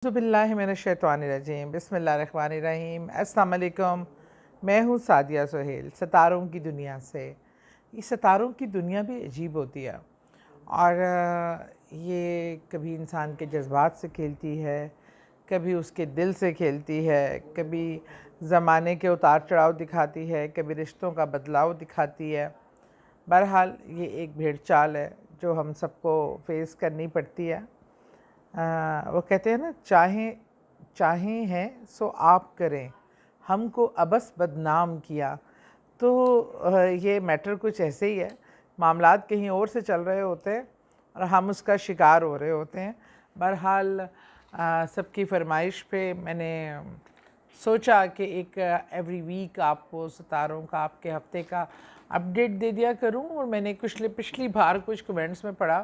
बिस्मिल्लाहिर्रहमानिर्रहीम बिस्मिल्लाहिर्रहमानिर्रहीम। अस्सलाम वालेकुम। मैं हूँ सादिया सुहेल, सितारों की दुनिया से। ये सितारों की दुनिया भी अजीब होती है और ये कभी इंसान के जज्बात से खेलती है, कभी उसके दिल से खेलती है, कभी ज़माने के उतार चढ़ाव दिखाती है, कभी रिश्तों का बदलाव दिखाती है। बहरहाल ये एक भेड़ चाल है जो हम सबको फेस करनी पड़ती है। वो कहते हैं ना, चाहें चाहें हैं सो आप करें, हमको अबस बदनाम किया। तो ये मैटर कुछ ऐसे ही है, मामलात कहीं और से चल रहे होते हैं और हम उसका शिकार हो रहे होते हैं। बहरहाल सबकी फरमाइश पे मैंने सोचा कि एक एवरी वीक आपको सितारों का, आपके हफ्ते का अपडेट दे दिया करूं। और मैंने पिछली बार कुछ कमेंट्स में पढ़ा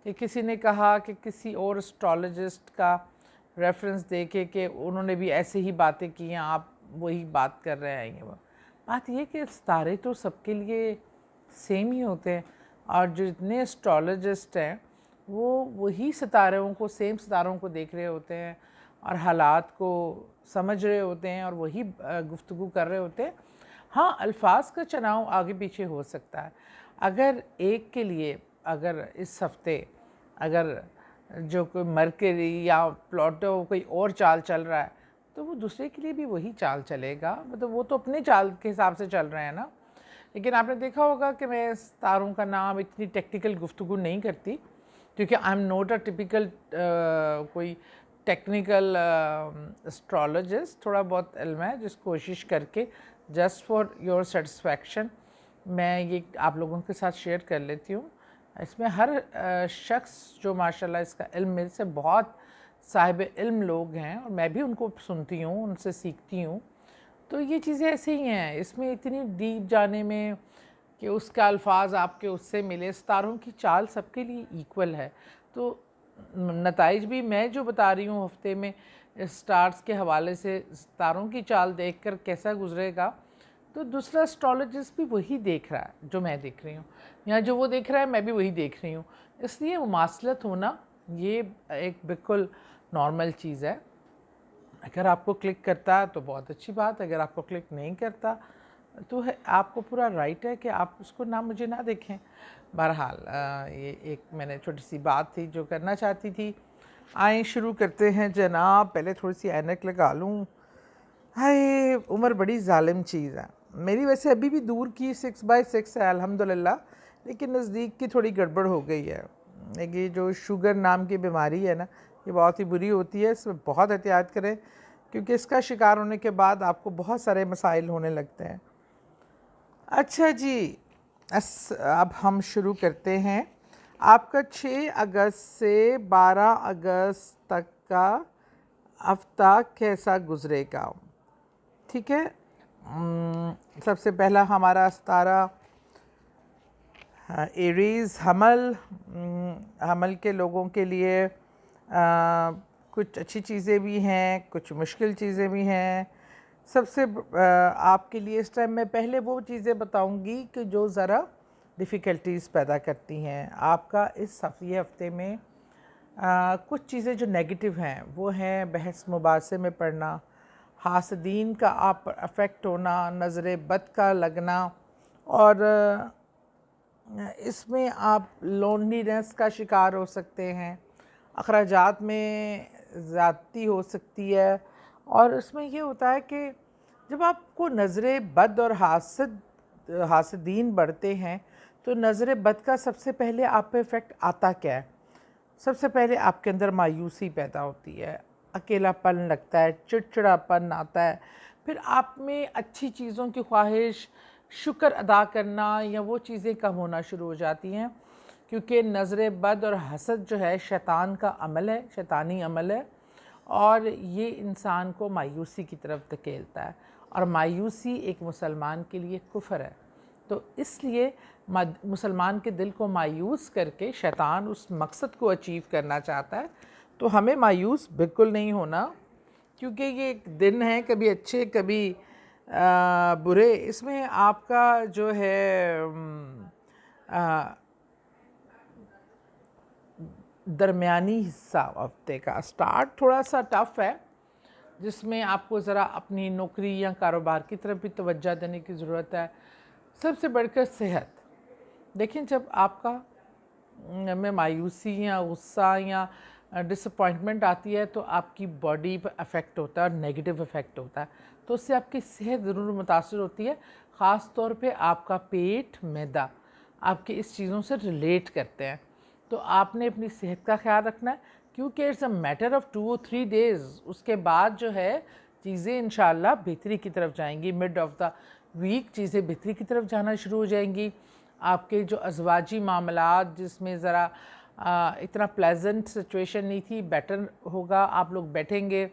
कि किसी ने कहा कि किसी और एस्ट्रोलॉजिस्ट का रेफरेंस देके कि उन्होंने भी ऐसे ही बातें की हैं, आप वही बात कर रहे हैं। ये वो बात ये कि सितारे तो सबके लिए सेम ही होते हैं और जो जितने एस्ट्रोलॉजिस्ट हैं वो वही सितारों को, सेम सितारों को देख रहे होते हैं और हालात को समझ रहे होते हैं और वही गुफ्तगू कर रहे होते हैं। हाँ, अल्फाज का चुनाव आगे पीछे हो सकता है। अगर एक के लिए, अगर इस हफ्ते अगर जो कोई मरकरी या प्लूटो कोई और चाल चल रहा है तो वो दूसरे के लिए भी वही चाल चलेगा। मतलब वो तो अपने चाल के हिसाब से चल रहे हैं ना। लेकिन आपने देखा होगा कि मैं तारों का नाम इतनी टेक्निकल गुफ्तगू नहीं करती क्योंकि I am not a typical कोई टेक्निकल एस्ट्रोलॉजिस्ट। थोड़ा बहुत इल्म है जिस कोशिश करके जस्ट फॉर योर सेटिस्फैक्शन मैं ये आप लोगों के साथ शेयर कर लेती हूँ। इसमें हर शख्स जो माशाल्लाह इसका इल्म, मेरे से बहुत साहिब इल्म लोग हैं और मैं भी उनको सुनती हूँ, उनसे सीखती हूँ। तो ये चीज़ें ऐसे ही हैं, इसमें इतनी डीप जाने में कि उसका अल्फाज आपके उससे मिले। सितारों की चाल सबके लिए इक्वल है। तो नताइज भी मैं जो बता रही हूँ हफ्ते में स्टार्स के हवाले से, सितारों की चाल देखकर कैसा गुजरेगा, तो दूसरा एस्ट्रोलॉजिस्ट भी वही देख रहा है जो मैं देख रही हूँ, या जो वो देख रहा है मैं भी वही देख रही हूँ। इसलिए मुमासलत होना ये एक बिल्कुल नॉर्मल चीज़ है। अगर आपको क्लिक करता है तो बहुत अच्छी बात, अगर आपको क्लिक नहीं करता तो है, आपको पूरा राइट है कि आप उसको ना, मुझे ना देखें। बहरहाल ये एक मैंने छोटी सी बात थी जो करना चाहती थी। आए शुरू करते हैं जनाब। पहले थोड़ी सी ऐनक लगा लूँ। हाय, उम्र बड़ी ज़ालिम चीज़ है। मेरी वैसे अभी भी दूर की 6/6 है अल्हम्दुलिल्लाह, लेकिन नज़दीक की थोड़ी गड़बड़ हो गई है। ये जो शुगर नाम की बीमारी है ना, ये बहुत ही बुरी होती है। इसमें बहुत एहतियात करें क्योंकि इसका शिकार होने के बाद आपको बहुत सारे मसाइल होने लगते हैं। अच्छा जी, अब हम शुरू करते हैं। आपका 6 अगस्त से 12 अगस्त तक का हफ्ता कैसा गुजरेगा, ठीक है। सबसे पहला हमारा सितारा एरीज़, हमल के लोगों के लिए कुछ अच्छी चीज़ें भी हैं, कुछ मुश्किल चीज़ें भी हैं। सबसे आपके लिए इस टाइम मैं पहले वो चीज़ें बताऊंगी कि जो ज़रा डिफ़िकल्टीज़ पैदा करती हैं आपका इस हफ्ते में। कुछ चीज़ें जो नेगेटिव हैं वो हैं बहस मुबासे में पड़ना, हासदीन का आप अफेक्ट होना, नज़र बद का लगना, और इसमें आप लोनलीनेस का शिकार हो सकते हैं। अखराजात में ज़्यादती हो सकती है। और इसमें ये होता है कि जब आपको नज़र बद और हासदीन बढ़ते हैं तो नज़र बद का सबसे पहले आप पे इफ़ेक्ट आता क्या है? सबसे पहले आपके अंदर मायूसी पैदा होती है, अकेलापन लगता है, चिड़चिड़ापन आता है। फिर आप में अच्छी चीज़ों की ख्वाहिश, शुक्र अदा करना या वो चीज़ें कम होना शुरू हो जाती हैं, क्योंकि नज़र बद और हसद जो है शैतान का अमल है, शैतानी अमल है, और ये इंसान को मायूसी की तरफ धकेलता है। और मायूसी एक मुसलमान के लिए कुफ्र है। तो इसलिए मुसलमान के दिल को मायूस करके शैतान उस मकसद को अचीव करना चाहता है। तो हमें मायूस बिल्कुल नहीं होना, क्योंकि ये एक दिन है, कभी अच्छे कभी बुरे। इसमें आपका जो है दरमियानी हिस्सा हफ्ते का स्टार्ट थोड़ा सा टफ़ है, जिसमें आपको ज़रा अपनी नौकरी या कारोबार की तरफ भी तवज्जो देने की ज़रूरत है। सबसे बढ़कर सेहत। देखिए, जब आपका में मायूसी या गुस्सा या डिसअपॉइंटमेंट आती है तो आपकी बॉडी पर अफेक्ट होता है और नेगेटिव इफ़ेक्ट होता है, तो उससे आपकी सेहत ज़रूर मुतासर होती है। ख़ास तौर पे आपका पेट, मैदा आपकी इस चीज़ों से रिलेट करते हैं। तो आपने अपनी सेहत का ख्याल रखना है, क्योंकि इट्स अ मैटर ऑफ़ 2 और 3 डेज़, उसके बाद जो है चीज़ें इंशाल्लाह बेहतरी की तरफ जाएंगी। मिड ऑफ़ द वीक चीज़ें बेहतरी की तरफ जाना शुरू हो जाएंगी। आपके जो अज़वाजी मामलात जिसमें ज़रा इतना प्लेजेंट सिचुएशन नहीं थी, बेटर होगा। आप लोग बैठेंगे,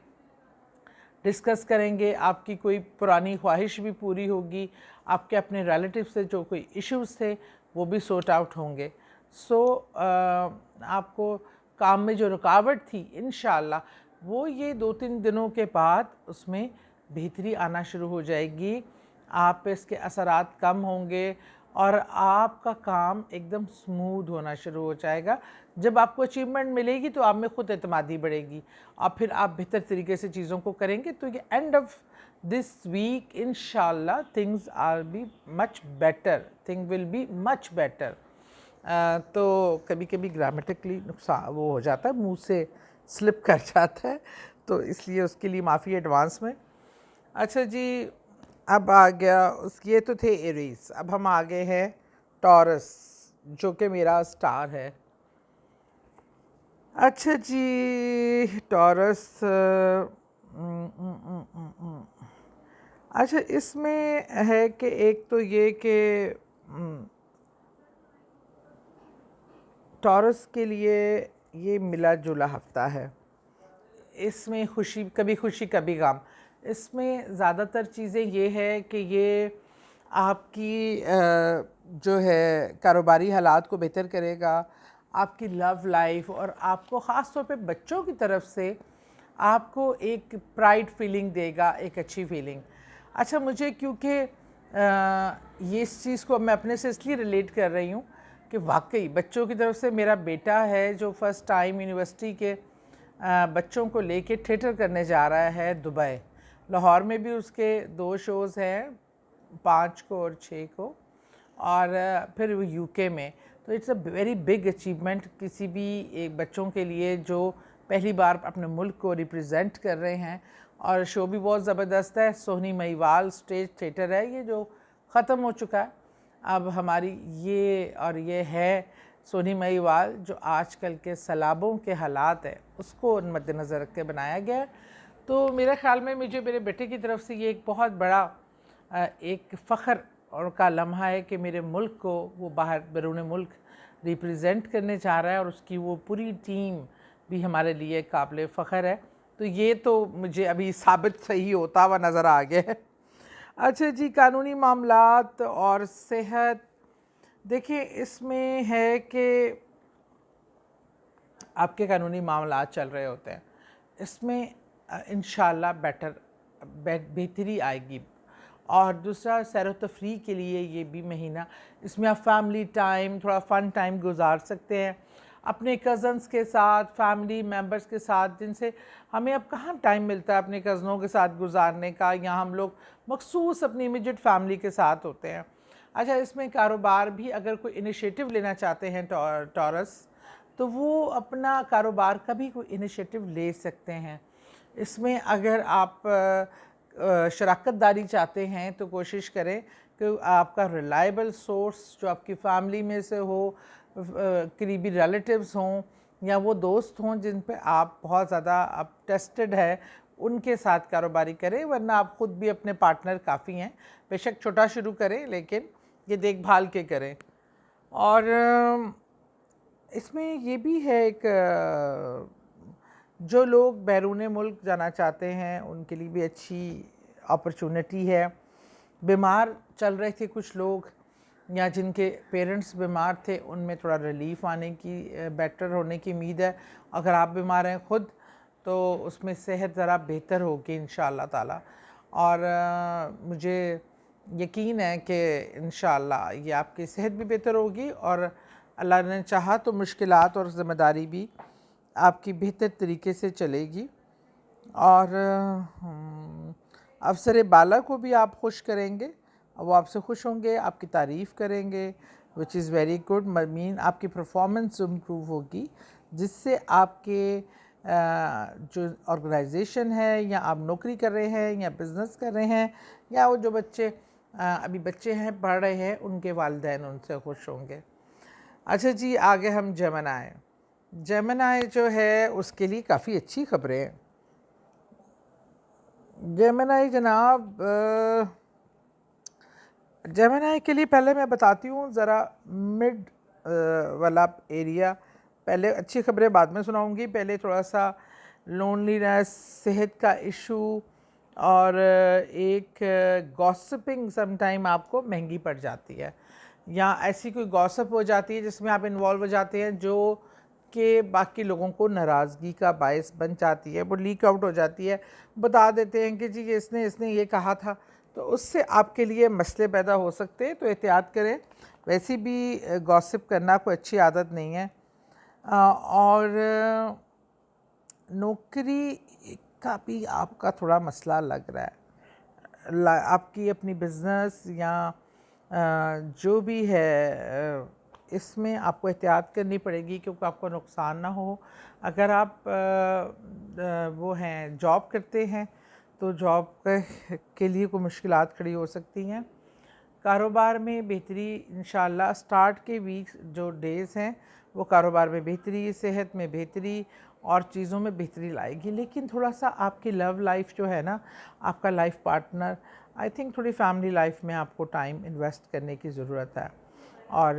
डिस्कस करेंगे, आपकी कोई पुरानी ख्वाहिश भी पूरी होगी, आपके अपने रिलेटिव से जो कोई इश्यूज़ थे वो भी सॉर्ट आउट होंगे। सो आपको काम में जो रुकावट थी इंशाअल्लाह वो ये 2-3 दिनों के बाद उसमें बेहतरी आना शुरू हो जाएगी। आप पे इसके असरात कम होंगे और आपका काम एकदम स्मूथ होना शुरू हो जाएगा। जब आपको अचीवमेंट मिलेगी तो आप में खुद एतमादी बढ़ेगी और फिर आप बेहतर तरीके से चीज़ों को करेंगे। तो ये एंड ऑफ दिस वीक इंशाल्लाह things R be much better, thing will be much better. तो कभी कभी ग्रामेटिकली नुकसान वो हो जाता है, मुंह से स्लिप कर जाता है, तो इसलिए उसके लिए माफ़ी एडवांस में। अच्छा जी, अब आ गया ये तो थे एरीज, अब हम आ गए हैं टॉरस जो कि मेरा स्टार है। अच्छा जी, टॉरस अच्छा इसमें है कि एक तो ये कि टॉरस के लिए ये मिला जुला हफ्ता है, इसमें खुशी कभी गम। इसमें ज़्यादातर चीज़ें ये है कि ये आपकी जो है कारोबारी हालात को बेहतर करेगा, आपकी लव लाइफ, और आपको ख़ास तौर पे बच्चों की तरफ से आपको एक प्राइड फीलिंग देगा, एक अच्छी फीलिंग। अच्छा, मुझे क्योंकि ये इस चीज़ को मैं अपने से इसलिए रिलेट कर रही हूँ कि वाकई बच्चों की तरफ से मेरा बेटा है जो फ़र्स्ट टाइम यूनिवर्सिटी के बच्चों को लेके थिएटर करने जा रहा है दुबई। लाहौर में भी उसके 2 शोज़ हैं, 5 को और 6 को, और फिर वो यूके में। तो it's a very big achievement किसी भी एक बच्चों के लिए जो पहली बार अपने मुल्क को रिप्रेजेंट कर रहे हैं। और शो भी बहुत ज़बरदस्त है। सोहनी महिवाल स्टेज थिएटर है ये, जो ख़त्म हो चुका है। अब हमारी ये है सोनी महिवाल, जो आजकल के सैलाबों के हालात है उसको मद्देनज़र रख के बनाया गया है। तो मेरे ख़्याल में मुझे मेरे बेटे की तरफ से ये एक बहुत बड़ा एक फ़ख्र और का लम्हा है कि मेरे मुल्क को वो बाहर बैरून मुल्क रिप्रेजेंट करने जा रहा है, और उसकी वो पूरी टीम भी हमारे लिए काबिल फ़ख्र है। तो ये तो मुझे अभी साबित सही होता हुआ नज़र आ गया है। अच्छा जी, कानूनी मामलात और सेहत। देखिए, इसमें है कि आपके कानूनी मामलात चल रहे होते हैं, इसमें इंशाल्लाह बेहतरी आएगी। और दूसरा, सैर व तफरीह के लिए ये भी महीना, इसमें आप फैमिली टाइम, थोड़ा फ़न टाइम गुजार सकते हैं अपने कज़न्स के साथ, फैमिली मेम्बर्स के साथ, जिनसे हमें अब कहाँ टाइम मिलता है अपने कज़नों के साथ गुजारने का, या हम लोग मखसूस अपनी इमीडिएट फैमिली के साथ होते हैं। अच्छा, इसमें कारोबार भी अगर कोई इनिशिएटिव लेना चाहते हैं टॉरस, तो वो अपना कारोबार का भी कोई इनिशिएटिव ले सकते हैं। इसमें अगर आप शराकत दारी चाहते हैं तो कोशिश करें कि आपका रिलायबल सोर्स जो आपकी फैमिली में से हो, करीबी रिलेटिव्स हों, या वो दोस्त हों जिन पे आप बहुत ज़्यादा आप टेस्टेड है, उनके साथ कारोबारी करें। वरना आप ख़ुद भी अपने पार्टनर काफ़ी हैं, बेशक छोटा शुरू करें लेकिन ये देखभाल के करें। और इसमें ये भी है एक जो लोग बैरून मुल्क जाना चाहते हैं उनके लिए भी अच्छी अपॉर्चुनिटी है। बीमार चल रहे थे कुछ लोग, या जिनके पेरेंट्स बीमार थे, उनमें थोड़ा रिलीफ आने की, बेटर होने की उम्मीद है। अगर आप बीमार हैं ख़ुद, तो उसमें सेहत ज़रा बेहतर होगी इंशाअल्लाह ताला। और मुझे यकीन है कि इंशाअल्लाह ये आपकी सेहत भी बेहतर होगी और अल्लाह ने चाहा तो मुश्किलात और ज़िम्मेदारी भी आपकी बेहतर तरीके से चलेगी। और अफसर बाला को भी आप खुश करेंगे, वो आपसे खुश होंगे, आपकी तारीफ़ करेंगे, which is very good. Mean आपकी परफॉर्मेंस इम्प्रूव होगी, जिससे आपके जो ऑर्गेनाइजेशन है, या आप नौकरी कर रहे हैं या बिज़नेस कर रहे हैं, या वो जो बच्चे अभी बच्चे हैं पढ़ रहे हैं, उनके वालिदैन उनसे खुश होंगे। अच्छा जी, आगे हम जेमिनी। जेमिनी जो है उसके लिए काफ़ी अच्छी खबरें हैं। जेमिनी जनाब, जेमिनी के लिए पहले मैं बताती हूँ ज़रा मिड वाला एरिया। पहले अच्छी खबरें बाद में सुनाऊंगी, पहले थोड़ा सा लोनलीनेस, सेहत का इशू, और एक गॉसिपिंग समटाइम आपको महंगी पड़ जाती है, या ऐसी कोई गॉसिप हो जाती है जिसमें आप इन्वॉल्व हो जाते हैं जो कि बाकी लोगों को नाराज़गी का बायस बन जाती है, वो लीक आउट हो जाती है, बता देते हैं कि जी इसने ये कहा था, तो उससे आपके लिए मसले पैदा हो सकते हैं, तो एहतियात करें। वैसे भी गॉसिप करना कोई अच्छी आदत नहीं है। और नौकरी का भी आपका थोड़ा मसला लग रहा है, आपकी अपनी बिज़नेस या जो भी है, इसमें आपको एहतियात करनी पड़ेगी क्योंकि आपको नुकसान ना हो। अगर आप वो हैं जॉब करते हैं तो जॉब के लिए कोई मुश्किलात खड़ी हो सकती हैं। कारोबार में बेहतरी इंशाअल्लाह, स्टार्ट के वीक्स जो डेज़ हैं वो कारोबार में बेहतरी, सेहत में बेहतरी और चीज़ों में बेहतरी लाएगी। लेकिन थोड़ा सा आपकी लव लाइफ जो है ना, आपका लाइफ पार्टनर, आई थिंक थोड़ी फैमिली लाइफ में आपको टाइम इन्वेस्ट करने की ज़रूरत है। और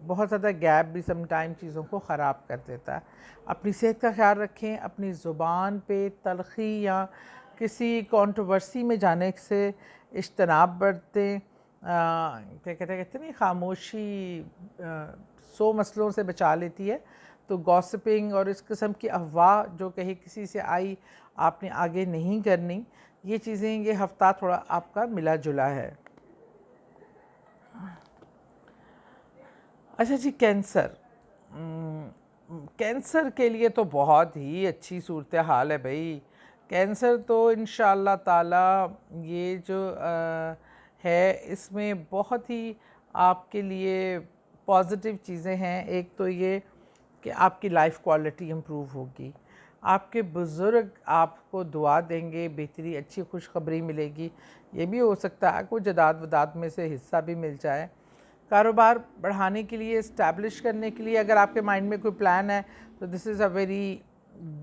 बहुत ज़्यादा गैप भी सम टाइम चीज़ों को ख़राब कर देता है। अपनी सेहत का ख्याल रखें, अपनी ज़ुबान पे तलख़ी या किसी कंट्रोवर्सी में जाने से इज्तनाब बरतें। क्या कहते हैं खामोशी 100 मसलों से बचा लेती है। तो गॉसिपिंग और इस किस्म की अफवाह जो कहीं किसी से आई, आपने आगे नहीं करनी। ये चीज़ें, ये हफ़्ता थोड़ा आपका मिला जुला है। अच्छा जी, कैंसर। कैंसर के लिए तो बहुत ही अच्छी सूरत हाल है भाई। कैंसर तो इंशाअल्लाह ताला ये जो है, इसमें बहुत ही आपके लिए पॉजिटिव चीज़ें हैं। एक तो ये कि आपकी लाइफ क्वालिटी इम्प्रूव होगी, आपके बुज़ुर्ग आपको दुआ देंगे, बेहतरी, अच्छी खुशखबरी मिलेगी। ये भी हो सकता है कोई जदाद वदाद में से हिस्सा भी मिल जाए। कारोबार बढ़ाने के लिए, इस्टेब्लिश करने के लिए अगर आपके माइंड में कोई प्लान है तो this is a very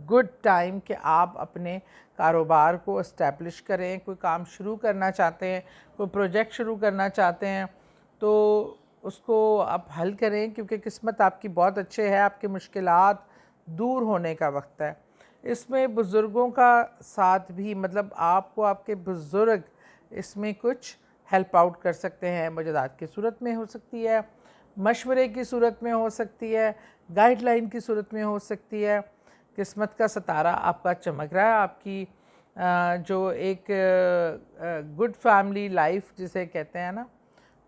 good time कि आप अपने कारोबार को इस्टेब्लिश करें। कोई काम शुरू करना चाहते हैं, कोई प्रोजेक्ट शुरू करना चाहते हैं, तो उसको आप हल करें, क्योंकि किस्मत आपकी बहुत अच्छे है, आपकी मुश्किलात दूर होने का वक्त है। इसमें बुज़ुर्गों का साथ भी, मतलब आपको आपके बुज़ुर्ग इसमें कुछ हेल्प आउट कर सकते हैं। मदद की सूरत में हो सकती है, मशवरे की सूरत में हो सकती है, गाइडलाइन की सूरत में हो सकती है। किस्मत का सितारा आपका चमक रहा है। आपकी जो एक गुड फैमिली लाइफ जिसे कहते हैं ना,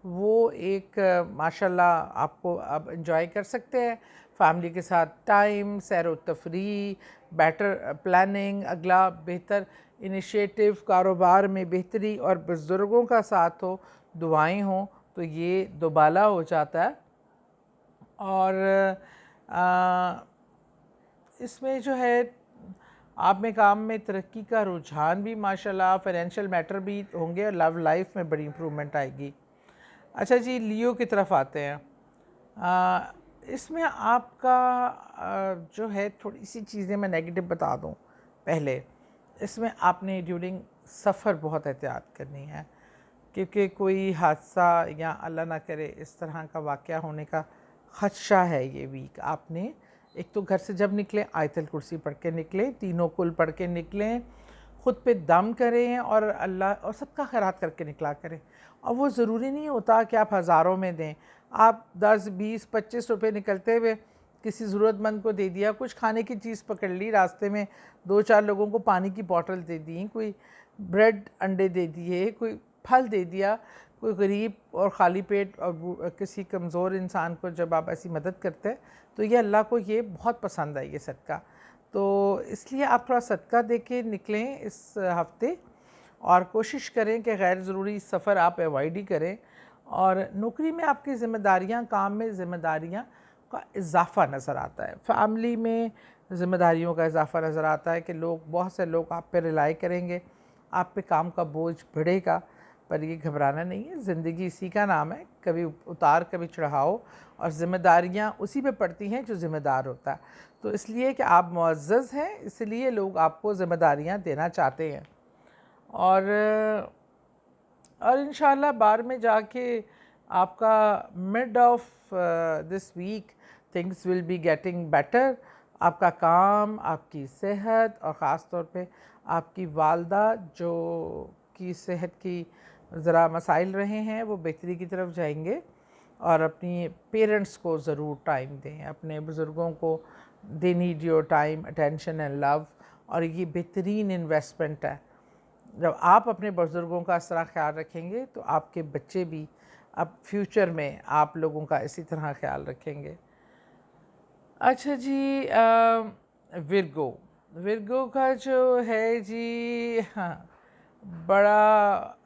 वो एक माशाल्लाह आपको अब एंजॉय कर सकते हैं। फैमिली के साथ टाइम, सैर व तफरीह, बेटर प्लानिंग, अगला बेहतर इनिशिएटिव, कारोबार में बेहतरी और बुज़ुर्गों का साथ हो, दुआएं हों, तो ये दोबाला हो जाता है। और इसमें जो है आप में काम में तरक्की का रुझान भी माशाल्लाह, फाइनेंशियल मैटर भी होंगे और लव लाइफ में बड़ी इम्प्रूवमेंट आएगी। अच्छा जी, लियो की तरफ आते हैं। इसमें आपका जो है, थोड़ी सी चीज़ें मैं नेगेटिव बता दूं पहले। इसमें आपने ड्यूरिंग सफ़र बहुत एहतियात करनी है, क्योंकि कोई हादसा या अल्लाह ना करे इस तरह का वाक़या होने का ख़दशा है ये वीक। आपने एक तो घर से जब निकलें आयतल कुर्सी पढ़ के निकलें, तीनों कुल पढ़ के निकलें, ख़ुद पे दम करें और अल्लाह और सबका खैरात करके निकला करें। और वो ज़रूरी नहीं होता कि आप हज़ारों में दें, आप 10, 20, 25 रुपये निकलते हुए किसी ज़रूरतमंद को दे दिया, कुछ खाने की चीज़ पकड़ ली, रास्ते में 2-4 लोगों को पानी की बॉटल दे दी, कोई ब्रेड अंडे दे दिए, कोई फल दे दिया, कोई गरीब और ख़ाली पेट और किसी कमज़ोर इंसान को जब आप ऐसी मदद करते हैं तो ये अल्लाह को ये बहुत पसंद है, ये सदका। तो इसलिए आप थोड़ा सदका दे के निकलें इस हफ़्ते, और कोशिश करें कि गैर ज़रूरी सफ़र आप अवॉइड ही करें। और नौकरी में आपकी ज़िम्मेदारियाँ, काम में ज़िम्मेदारियाँ का इजाफ़ा नज़र आता है, फ़ैमिली में ज़िम्मेदारियों का इजाफ़ा नज़र आता है कि लोग, बहुत से लोग आप पे रिलाई करेंगे, आप पे काम का बोझ बढ़ेगा। पर ये घबराना नहीं है, ज़िंदगी इसी का नाम है, कभी उतार कभी चढ़ाओ, और ज़िम्मेदारियाँ उसी पे पड़ती हैं जो ज़िम्मेदार होता है। तो इसलिए कि आप मुअज़्ज़ज़ हैं, इसलिए लोग आपको ज़िम्मेदारियाँ देना चाहते हैं। और इंशाअल्लाह बार में जाके आपका mid of this week things will be getting better. आपका काम, आपकी सेहत, और ख़ास तौर पे आपकी वालदा जो की सेहत की ज़रा मसाइल रहे हैं वो बेहतरी की तरफ जाएंगे। और अपनी पेरेंट्स को ज़रूर टाइम दें, अपने बुज़ुर्गों को, they need your time, attention and love, और ये बेहतरीन इन्वेस्टमेंट है। जब आप अपने बुज़ुर्गों का इस तरह ख़्याल रखेंगे तो आपके बच्चे भी अब फ्यूचर में आप लोगों का इसी तरह ख़्याल रखेंगे। अच्छा जी, विर्गो, विर्गो का जो है जी, हाँ, बड़ा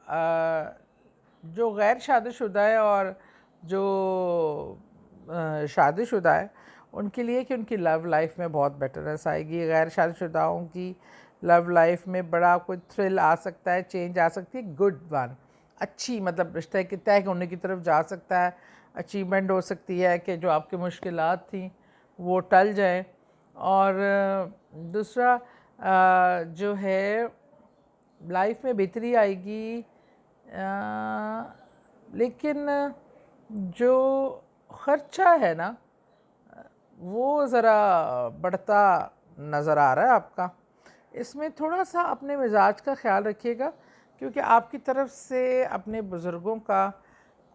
जो गैर शादीशुदा है और जो शादीशुदा है उनके लिए कि उनकी लव लाइफ में बहुत बेटरनेस आएगी। गैर शादीशुदाओं की लव लाइफ में बड़ा कोई थ्रिल आ सकता है, चेंज आ सकती है, गुड वन, अच्छी, मतलब रिश्ते के तय होने की तरफ जा सकता है, अचीवमेंट हो सकती है कि जो आपकी मुश्किलात थी वो टल जाए। और दूसरा जो है लाइफ में बेहतरी आएगी, लेकिन जो ख़र्चा है ना वो ज़रा बढ़ता नज़र आ रहा है आपका। इसमें थोड़ा सा अपने मिजाज का ख्याल रखिएगा, क्योंकि आपकी तरफ से अपने बुज़ुर्गों का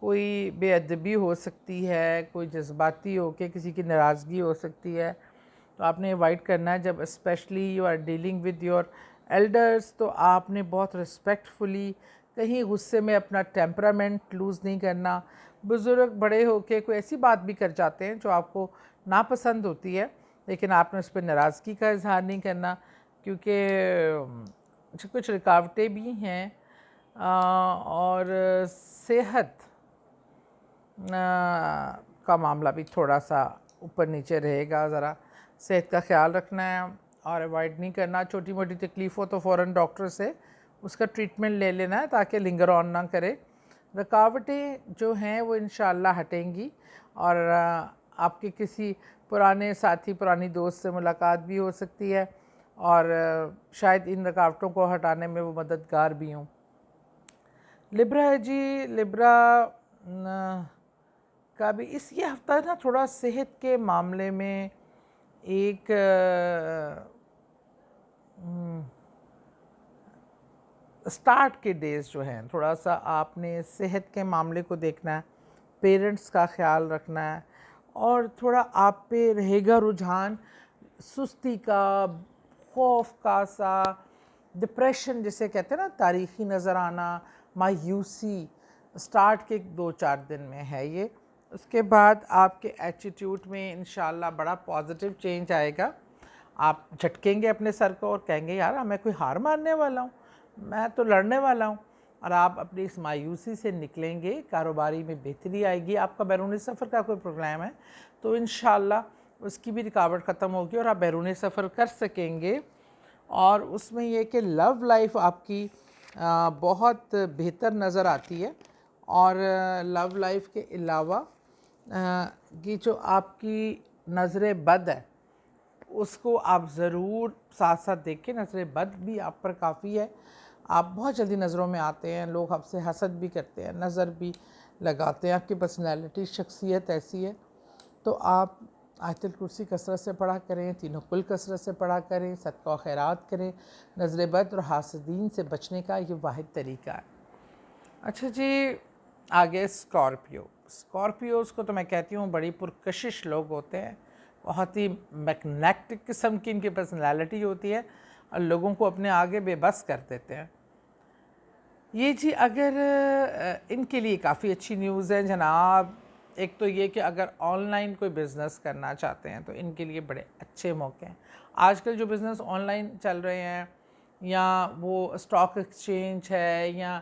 कोई बेअदबी हो सकती है, कोई जज्बाती हो के किसी की नाराज़गी हो सकती है, तो आपने अवॉइड करना है। जब specially you are dealing with your elders तो आपने बहुत रिस्पेक्टफुली, कहीं गुस्से में अपना टेम्परामेंट लूज़ नहीं करना। बुज़ुर्ग बड़े होके कोई ऐसी बात भी कर जाते हैं जो आपको नापसंद होती है, लेकिन आपने उस पर नाराज़गी का इजहार नहीं करना, क्योंकि कुछ रुकावटें भी हैं। और सेहत का मामला भी थोड़ा सा ऊपर नीचे रहेगा, ज़रा सेहत का ख्याल रखना है और अवॉइड नहीं करना। छोटी मोटी तकलीफ़ हो तो फ़ौरन डॉक्टर से उसका ट्रीटमेंट ले लेना है ताकि लिंगर ऑन ना करे। रुकावटें जो हैं वो इंशाअल्लाह हटेंगी, और आपके किसी पुराने साथी, पुरानी दोस्त से मुलाकात भी हो सकती है, और शायद इन रुकावटों को हटाने में वो मददगार भी हों। लिब्रा है जी, लिब्रा का भी इस ये हफ़्ता ना थोड़ा सेहत के मामले में एक स्टार्ट के डेज़ जो हैं, थोड़ा सा आपने सेहत के मामले को देखना है, पेरेंट्स का ख्याल रखना है, और थोड़ा आप पे रहेगा रुझान सुस्ती का, खौफ का सा, डिप्रेशन जिसे कहते हैं ना, तारीख़ी नज़र आना, मायूसी, स्टार्ट के 2-4 दिन में है ये। उसके बाद आपके एटीट्यूड में इंशाल्लाह बड़ा पॉजिटिव चेंज आएगा। आप झटकेंगे अपने सर को और कहेंगे यार मैं कोई हार मानने वाला हूँ, मैं तो लड़ने वाला हूँ। और आप अपनी इस मायूसी से निकलेंगे, कारोबारी में बेहतरी आएगी। आपका बैरूनी सफ़र का कोई प्रोग्राम है तो इंशाल्लाह उसकी भी रुकावट ख़त्म होगी और आप बैरूनी सफ़र कर सकेंगे। और उसमें यह कि लव लाइफ आपकी बहुत बेहतर नज़र आती है। और लव लाइफ के अलावा ये जो आपकी नज़र बद है उसको आप ज़रूर साथ साथ देखें। नज़र बद भी आप पर काफ़ी है, आप बहुत जल्दी नज़रों में आते हैं, लोग आपसे हसद भी करते हैं, नज़र भी लगाते हैं। आपकी पर्सनैलिटी, शख्सियत ऐसी है। तो आप आयतुल कुर्सी कसरत से पढ़ा करें, तीनों कुल कसरत से पढ़ा करें, सदका खैरात करें। नज़र बद और हासदीन से बचने का ये वाहिद तरीका है। अच्छा जी, आगे स्कॉर्पियो। स्कॉर्पियोज़ को तो मैं कहती हूँ बड़ी पुरकशिश लोग होते हैं, बहुत ही मैग्नेटिक किस्म की इनकी पर्सनैलिटी होती है और लोगों को अपने आगे बेबस कर देते हैं। ये जी अगर इनके लिए काफ़ी अच्छी न्यूज़ है जनाब। एक तो ये कि अगर ऑनलाइन कोई बिज़नेस करना चाहते हैं तो इनके लिए बड़े अच्छे मौके हैं। आजकल जो बिज़नेस ऑनलाइन चल रहे हैं, या वो स्टॉक एक्सचेंज है, या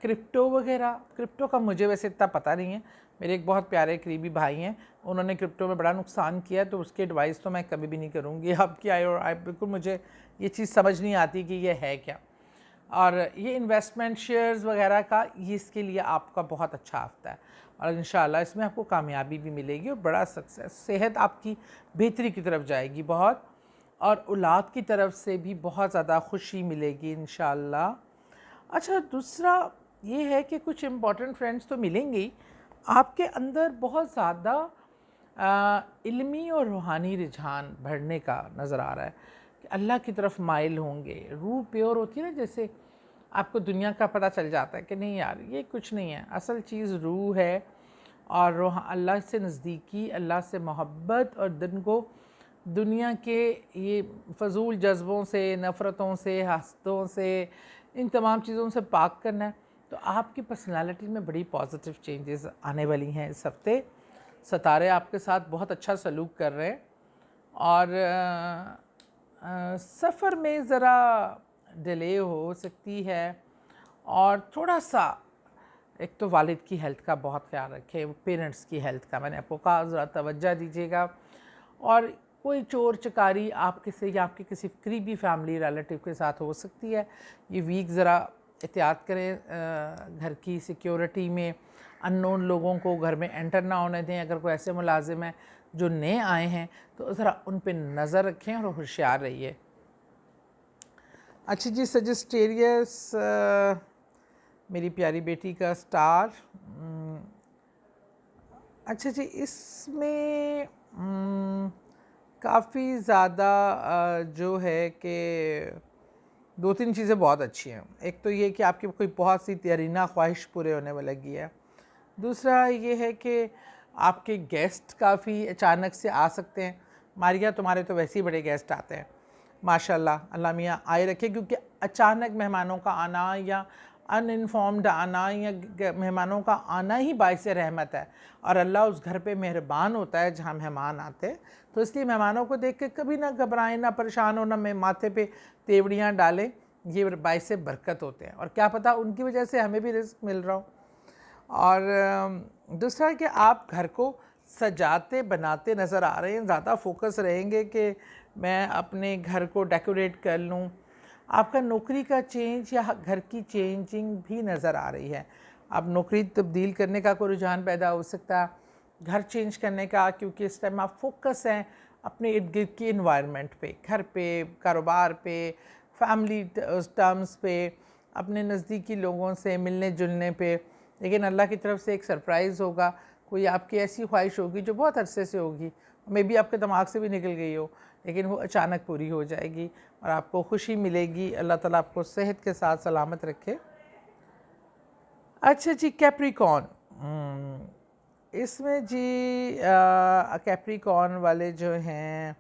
क्रिप्टो वगैरह। क्रिप्टो का मुझे वैसे इतना पता नहीं है, मेरे एक बहुत प्यारे करीबी भाई हैं, उन्होंने क्रिप्टो में बड़ा नुकसान किया, तो उसकी एडवाइस तो मैं कभी भी नहीं करूँगी आपकी। आई बिल्कुल, मुझे ये चीज़ समझ नहीं आती कि ये है क्या। और ये इन्वेस्टमेंट शेयर्स वगैरह का, ये इसके लिए आपका बहुत अच्छा हफ्ता है, और इंशाल्लाह इसमें आपको कामयाबी भी मिलेगी और बड़ा सक्सेस। सेहत आपकी बेहतरी की तरफ जाएगी बहुत, और औलाद की तरफ से भी बहुत ज़्यादा खुशी मिलेगी इंशाल्लाह। अच्छा, दूसरा ये है कि कुछ इम्पॉर्टेंट फ्रेंड्स तो मिलेंगे ही, आपके अंदर बहुत ज़्यादा इल्मी और रूहानी रुझान बढ़ने का नज़र आ रहा है कि अल्लाह की तरफ माइल होंगे। रूह प्योर होती है ना, जैसे आपको दुनिया का पता चल जाता है कि नहीं यार ये कुछ नहीं है, असल चीज़ रूह है, और रूह अल्लाह से नज़दीकी, अल्लाह से मोहब्बत, और दिन को दुनिया के ये फ़जूल जज्बों से, नफ़रतों से, हसदों से, इन तमाम चीज़ों से पाक करना है। तो आपकी पर्सनालिटी में बड़ी पॉजिटिव चेंजेस आने वाली हैं इस हफ़्ते। सितारे आपके साथ बहुत अच्छा सलूक कर रहे हैं, और सफ़र में ज़रा डिले हो सकती है, और थोड़ा सा एक तो वालिद की हेल्थ का बहुत ख्याल रखें, पेरेंट्स की हेल्थ का मैंने आपको कहा, ज़रा तवज्जो दीजिएगा। और कोई चोर चकारी आपके से या आपके किसी करीबी फैमिली रिलेटिव के साथ हो सकती है। ये वीक ज़रा एहतियात करें, घर की सिक्योरिटी में अननोन लोगों को घर में एंटर ना होने दें। अगर कोई ऐसे मुलाजिम हैं जो नए आए हैं तो ज़रा उन पर नज़र रखें और होशियार रहिए। अच्छा जी, सजिस्टेरियस मेरी प्यारी बेटी का स्टार। अच्छा जी, इसमें काफ़ी ज़्यादा जो है कि दो तीन चीज़ें बहुत अच्छी हैं। एक तो ये कि आपकी कोई बहुत सी तरीना ख्वाहिश पूरे होने में लगी है। दूसरा ये है कि आपके गेस्ट काफ़ी अचानक से आ सकते हैं। मारिया, तुम्हारे तो वैसे ही बड़े गेस्ट आते हैं माशाल्लाह, अल्लाह मियाँ आए रखे, क्योंकि अचानक मेहमानों का आना या अनइन्फॉर्म्ड आना या मेहमानों का आना ही बाइस रहमत है, और अल्लाह उस घर पे मेहरबान होता है जहाँ मेहमान आते हैं। तो इसलिए मेहमानों को देख के कभी ना घबराएं, ना परेशान हो, ना माथे पे तेवड़ियाँ डालें। ये बाइस बरकत होते हैं, और क्या पता उनकी वजह से हमें भी रिस्क मिल रहा हो। और दूसरा कि आप घर को सजाते बनाते नज़र आ रहे हैं, ज़्यादा फोकस रहेंगे कि मैं अपने घर को डेकोरेट कर लूँ। आपका नौकरी का चेंज या घर की चेंजिंग भी नज़र आ रही है। आप नौकरी तब्दील करने का कोई रुझान पैदा हो सकता है, घर चेंज करने का, क्योंकि इस टाइम आप फोकस हैं अपने इर्द गिर्द की इन्वायरमेंट पे, घर पे, कारोबार पे, फैमिली टर्म्स पे, अपने नज़दीकी लोगों से मिलने जुलने पे। लेकिन अल्लाह की तरफ से एक सरप्राइज़ होगा, कोई आपकी ऐसी ख्वाहिश होगी जो बहुत अरसे से होगी, मे बी आपके दिमाग से भी निकल गई हो, लेकिन वो अचानक पूरी हो जाएगी और आपको खुशी मिलेगी। अल्लाह ताला आपको सेहत के साथ सलामत रखे। अच्छा जी, कैप्रिकॉर्न, इसमें जी कैप्रिकॉर्न वाले जो हैं,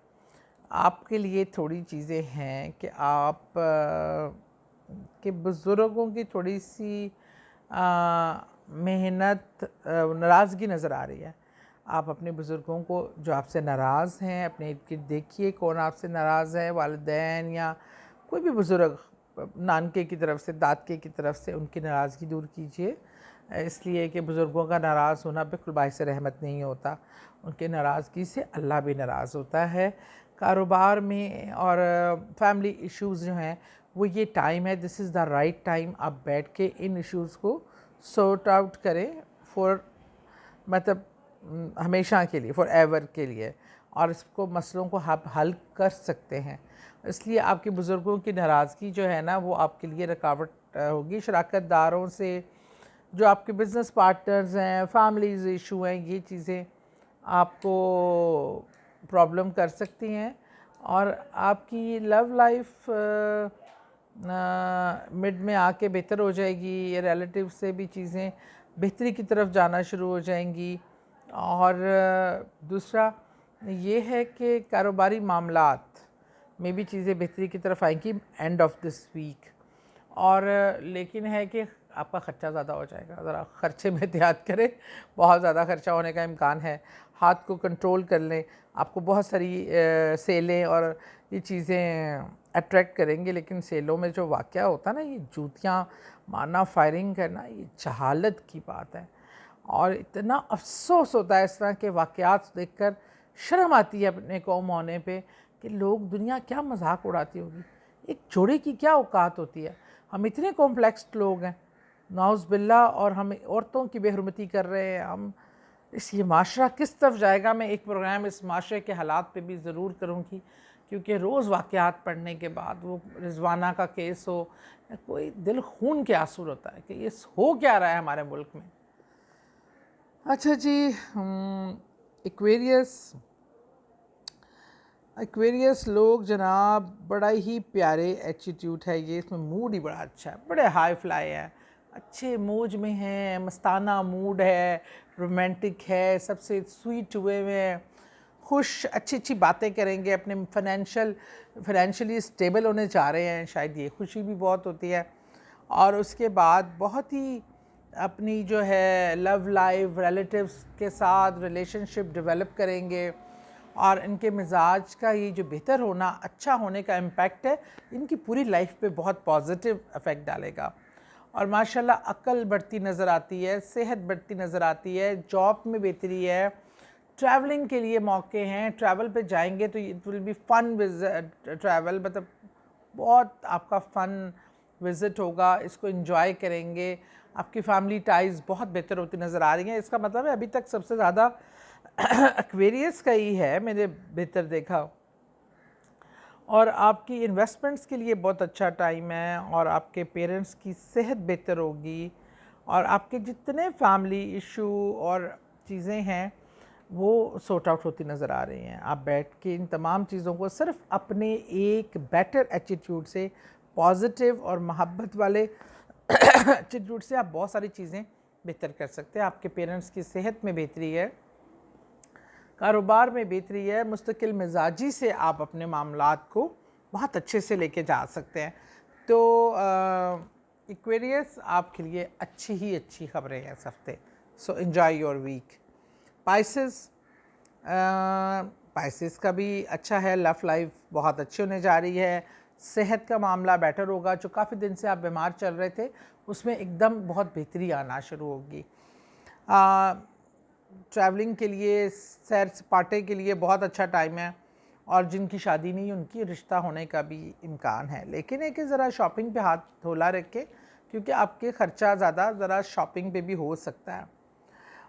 आपके लिए थोड़ी चीज़ें हैं कि आप के बुज़ुर्गों की थोड़ी सी मेहनत, नाराज़गी नज़र आ रही है। आप अपने बुज़ुर्गों को जो आपसे नाराज़ हैं, अपने इर्द गिर्द देखिए कौन आपसे नाराज़ है, वालिदैन या कोई भी बुज़ुर्ग, नानके की तरफ से, दादके की तरफ से, उनकी नाराज़गी दूर कीजिए। इसलिए कि बुज़ुर्गों का नाराज़ होना बिल्कुल बाइस रहमत नहीं होता, उनके नाराज़गी से अल्लाह भी नाराज़ होता है। कारोबार में और फैमिली इश्यूज़ जो हैं, वो ये टाइम है, this is the right time, आप बैठ के इन इश्यूज़ को सॉर्ट आउट करें फॉर, मतलब हमेशा के लिए, फॉर एवर के लिए, और इसको मसलों को आप हल कर सकते हैं। इसलिए आपके बुज़ुर्गों की नाराज़गी जो है ना, वो आपके लिए रुकावट होगी। शराकत दारों से, जो आपके बिज़नेस पार्टनर्स हैं, फैमिलीज़ इशू हैं, ये चीज़ें आपको प्रॉब्लम कर सकती हैं। और आपकी लव लाइफ मिड में आके बेहतर हो जाएगी, ये रिलेटिव से भी चीज़ें बेहतरी की तरफ जाना शुरू हो जाएंगी। और दूसरा ये है कि कारोबारी मामलात में भी चीज़ें बेहतरी की तरफ आएंगी एंड ऑफ दिस वीक। और लेकिन है कि आपका ख़र्चा ज़्यादा हो जाएगा, ज़रा ख़र्चे में एहतियात करें, बहुत ज़्यादा ख़र्चा होने का इम्कान है। हाथ को कंट्रोल कर लें, आपको बहुत सारी सेलें और ये चीज़ें अट्रैक्ट करेंगे, लेकिन सेलों में जो वाक़या होता है ना, ये जूतियाँ मारना, फायरिंग करना, ये जहालत की बात है। और इतना अफ़सोस होता है इस तरह के वाक़यात देखकर, शर्म आती है अपने कौम होने पे कि लोग, दुनिया क्या मजाक उड़ाती होगी, एक जोड़े की क्या औकात होती है। हम इतने कॉम्प्लेक्स लोग हैं नाउज़ बिल्ला, और हम औरतों की बेहरमती कर रहे हैं। हम ये माशरा किस तरफ जाएगा। मैं एक प्रोग्राम इस माशरे के हालात पे भी ज़रूर करूँगी, क्योंकि रोज़ वाक़यात पढ़ने के बाद, वो रिजवाना का केस हो, कोई दिल खून के आंसू होता है कि ये हो क्या रहा है हमारे मुल्क में। अच्छा जी, एक्वेरियस लोग जनाब, बड़ा ही प्यारे एटीट्यूड है ये, इसमें मूड ही बड़ा अच्छा है, बड़े हाई फ्लाई है, अच्छे मौज में हैं, मस्ताना मूड है, रोमांटिक है, सबसे स्वीट हुए में खुश, अच्छी अच्छी बातें करेंगे, अपने फाइनेंशियली स्टेबल होने जा रहे हैं, शायद ये खुशी भी बहुत होती है। और उसके बाद बहुत ही अपनी जो है लव लाइफ, रिलेटिव्स के साथ रिलेशनशिप डेवलप करेंगे, और इनके मिजाज का ये जो बेहतर होना, अच्छा होने का इम्पैक्ट है, इनकी पूरी लाइफ पे बहुत पॉजिटिव इफ़ेक्ट डालेगा। और माशाल्लाह अक्ल बढ़ती नज़र आती है, सेहत बढ़ती नज़र आती है, जॉब में बेहतरी है, ट्रैवलिंग के लिए मौके हैं, ट्रैवल पे जाएंगे तो it will be fun travel, मतलब बहुत आपका फ़न विज़िट होगा, इसको एंजॉय करेंगे, आपकी फैमिली टाइज़ बहुत बेहतर होती नज़र आ रही हैं। इसका मतलब है अभी तक सबसे ज़्यादा एक्वेरियस का ही है मैंने बेहतर देखा। और आपकी इन्वेस्टमेंट्स के लिए बहुत अच्छा टाइम है, और आपके पेरेंट्स की सेहत बेहतर होगी, और आपके जितने फैमिली इशू और चीज़ें हैं वो सॉर्ट आउट होती नज़र आ रही हैं। आप बैठ के इन तमाम चीज़ों को सिर्फ अपने एक बेटर एटीट्यूड से, पॉजिटिव और मोहब्बत वाले एटीट्यूड से आप बहुत सारी चीज़ें बेहतर कर सकते हैं। आपके पेरेंट्स की सेहत में बेहतरी है, कारोबार में बेहतरी है, मुस्तकिल मिजाजी से आप अपने मामलात को बहुत अच्छे से लेके जा सकते हैं। तो एक्वेरियस आपके लिए अच्छी ही अच्छी खबरें हैं इस हफ्ते। So enjoy your week. Pisces का भी अच्छा है, लव लाइफ बहुत अच्छी होने जा रही है, सेहत का मामला बेटर होगा, जो काफ़ी दिन से आप बीमार चल रहे थे उसमें एकदम बहुत बेहतरी आना शुरू होगी। ट्रैवलिंग के लिए, सैर सपाटे के लिए बहुत अच्छा टाइम है, और जिनकी शादी नहीं उनकी रिश्ता होने का भी इम्कान है। लेकिन है कि ज़रा शॉपिंग पे हाथ धोला रखें, क्योंकि आपके ख़र्चा ज़्यादा ज़रा शॉपिंग पे भी हो सकता है।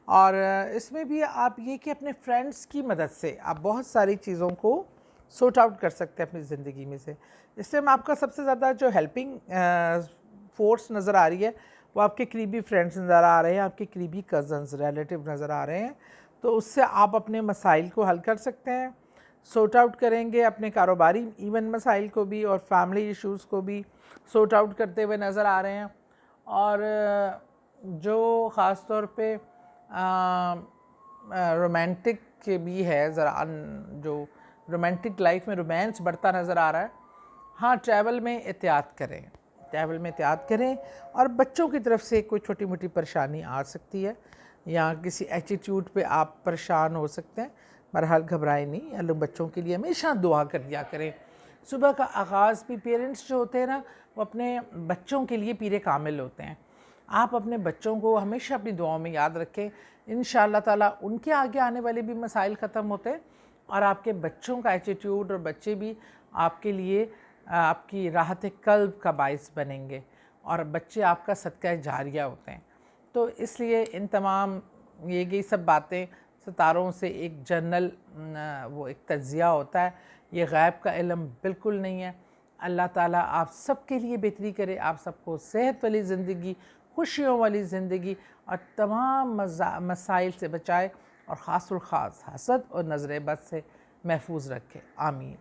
और इसमें भी आप ये कि अपने फ्रेंड्स की मदद से आप बहुत सारी चीज़ों को सॉर्ट आउट कर सकते हैं अपनी ज़िंदगी में से। इसलिए मैं आपका सबसे ज़्यादा जो हेल्पिंग फोर्स नज़र आ रही है वो आपके करीबी फ्रेंड्स नज़र आ रहे हैं, आपके करीबी कज़न्स, रिलेटिव नज़र आ रहे हैं। तो उससे आप अपने मसाइल को हल कर सकते हैं, सॉर्ट आउट करेंगे, अपने कारोबारी इवन मसाइल को भी और फैमिली इश्यूज़ को भी सॉर्ट आउट करते हुए नज़र आ रहे हैं। और जो ख़ास तौर पे रोमांटिक के भी है, ज़रा जो रोमांटिक लाइफ में रोमांस बढ़ता नज़र आ रहा है। हाँ, ट्रैवल में एहतियात करें, ट्रैवल में एहतियात करें, और बच्चों की तरफ से कोई छोटी मोटी परेशानी आ सकती है, या किसी एटीट्यूड पे आप परेशान हो सकते हैं, बहरहाल घबराएं नहीं। अल्लाह बच्चों के लिए हमेशा दुआ कर दिया करें। सुबह का आगाज़ भी पेरेंट्स जो होते हैं ना, वो अपने बच्चों के लिए पीरे कामिल होते हैं। आप अपने बच्चों को हमेशा अपनी दुआओं में याद रखें, इंशाअल्लाह ताला उनके आगे आने वाले भी मसाइल ख़त्म होते हैं, और आपके बच्चों का एटीट्यूड और बच्चे भी आपके लिए आपकी राहत कल्ब का बाइस बनेंगे, और बच्चे आपका सदका जारिया होते हैं। तो इसलिए इन तमाम ये सब बातें, सितारों से एक जनरल वो एक तज्ज़िया होता है, ये गैब का इल्म बिल्कुल नहीं है। अल्लाह ताला आप सबके लिए बेहतरी करे, आप सबको सेहत वाली ज़िंदगी, खुशियों वाली ज़िंदगी और तमाम मसाइल से बचाए, और ख़ासुल ख़ास हसद और नज़र बद से महफूज रखे। आमीन।